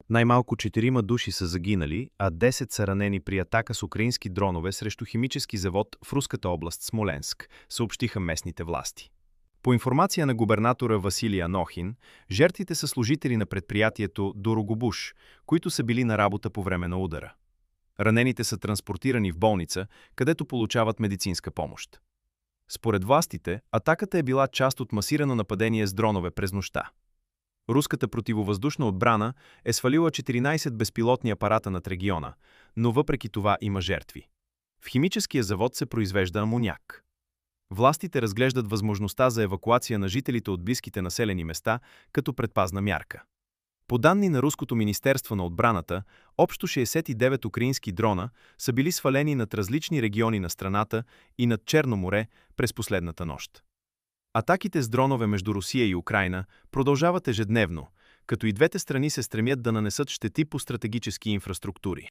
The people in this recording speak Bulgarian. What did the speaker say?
Най-малко 4 души са загинали, а 10 са ранени при атака с украински дронове срещу химически завод в руската област Смоленск, съобщиха местните власти. По информация на губернатора Василий Анохин, жертвите са служители на предприятието Дорогобуш, които са били на работа по време на удара. Ранените са транспортирани в болница, където получават медицинска помощ. Според властите, атаката е била част от масирано нападение с дронове през нощта. Руската противовъздушна отбрана е свалила 14 безпилотни апарата над региона, но въпреки това има жертви. В химическия завод се произвежда амоняк. Властите разглеждат възможността за евакуация на жителите от близките населени места като предпазна мярка. По данни на Руското министерство на отбраната, общо 69 украински дрона са били свалени над различни региони на страната и над Черно море през последната нощ. Атаките с дронове между Русия и Украйна продължават ежедневно, като и двете страни се стремят да нанесат щети по стратегически инфраструктури.